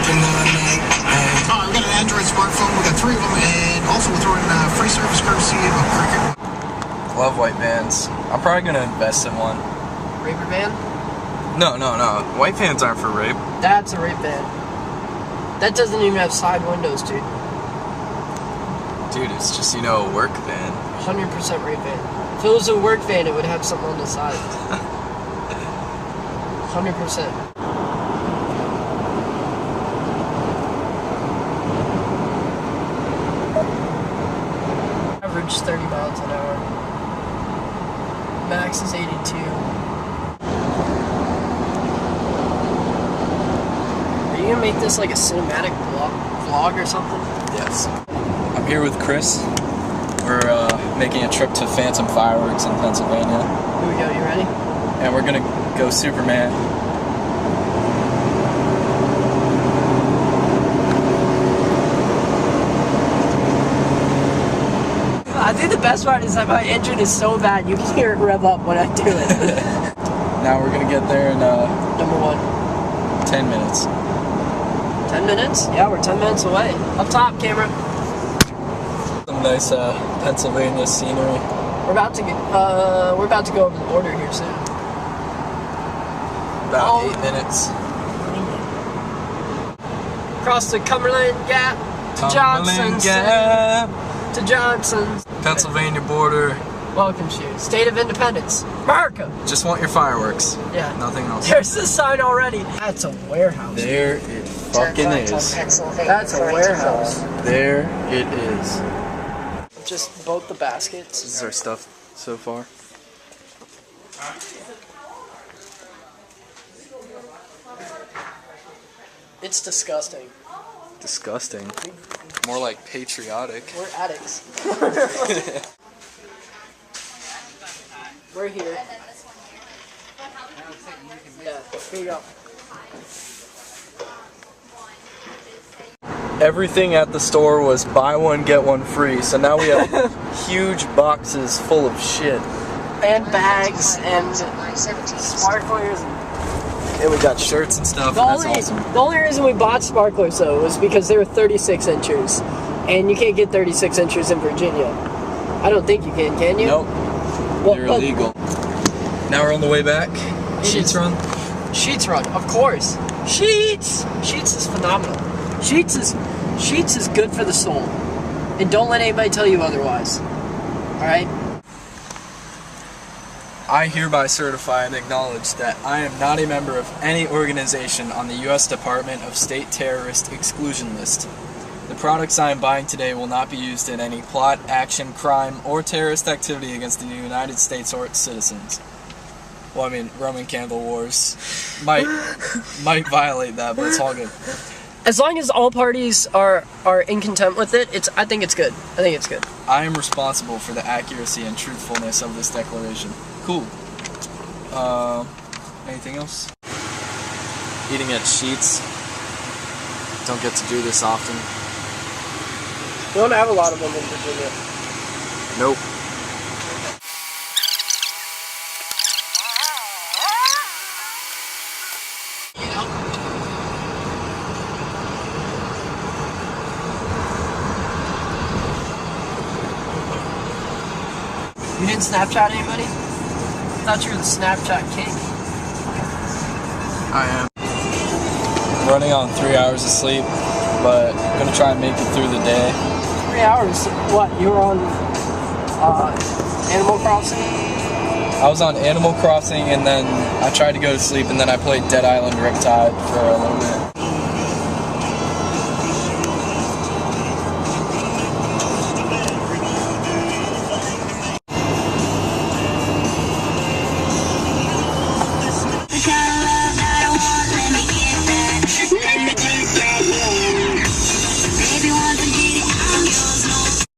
I've got an Android smartphone. We got 3 of them, and also we're throwing free service courtesy of a Cricket. Love white vans. I'm probably gonna invest in one. Raper van? No. White vans aren't for rape. That's a rape van. That doesn't even have side windows, dude. Dude, it's just, a work van. 100% rape van. If it was a work van, it would have something on the side. 100%. Average 30 miles an hour. Max is 82. Are you gonna make this like a cinematic vlog or something? Yes. I'm here with Chris. We're making a trip to Phantom Fireworks in Pennsylvania. Here we go, you ready? And we're gonna go Superman. I think the best part is that my engine is so bad you can hear it rev up when I do it. Now we're gonna get there in Number 1. 10 minutes. 10 minutes? Yeah, we're 10 minutes away. Up top, camera. Some nice Pennsylvania scenery. We're about to go over the border here soon. About 8 minutes. Across the Cumberland Gap to Cumberland Johnson's. Gap. To Johnson's. Pennsylvania border. Welcome to State of Independence, America. Just want your fireworks. Yeah. Nothing else. There's the sign already. That's a warehouse. There it fucking is. That's a warehouse. There it is. Just both the baskets. This is our stuff so far. It's disgusting. Disgusting. More like patriotic. We're addicts. We're here. Yeah, here you go. Everything at the store was buy one, get one free. So now we have huge boxes full of shit. And bags and sparklers. And we got shirts and stuff. That's awesome. The only reason we bought sparklers though was because they were 36 inchers. And you can't get 36 inchers in Virginia. I don't think you can you? Nope. Well, they're illegal. Now we're on the way back. Sheets run. Sheets run, of course. Sheets! Sheets is phenomenal. Sheets is good for the soul. And don't let anybody tell you otherwise. Alright? I hereby certify and acknowledge that I am not a member of any organization on the U.S. Department of State Terrorist Exclusion List. The products I am buying today will not be used in any plot, action, crime, or terrorist activity against the United States or its citizens. Well, I mean, Roman candle wars might violate that, but it's all good. As long as all parties are in contempt with it, I think it's good. I think it's good. I am responsible for the accuracy and truthfulness of this declaration. Cool. Anything else? Eating at Sheets. Don't get to do this often. We don't have a lot of them in Virginia. Nope. You didn't Snapchat anybody? I thought you were the Snapchat king. I am. Running on 3 hours of sleep, but I'm gonna try and make it through the day. 3 hours? What? You were on Animal Crossing? I was on Animal Crossing and then I tried to go to sleep and then I played Dead Island Riptide for a little bit.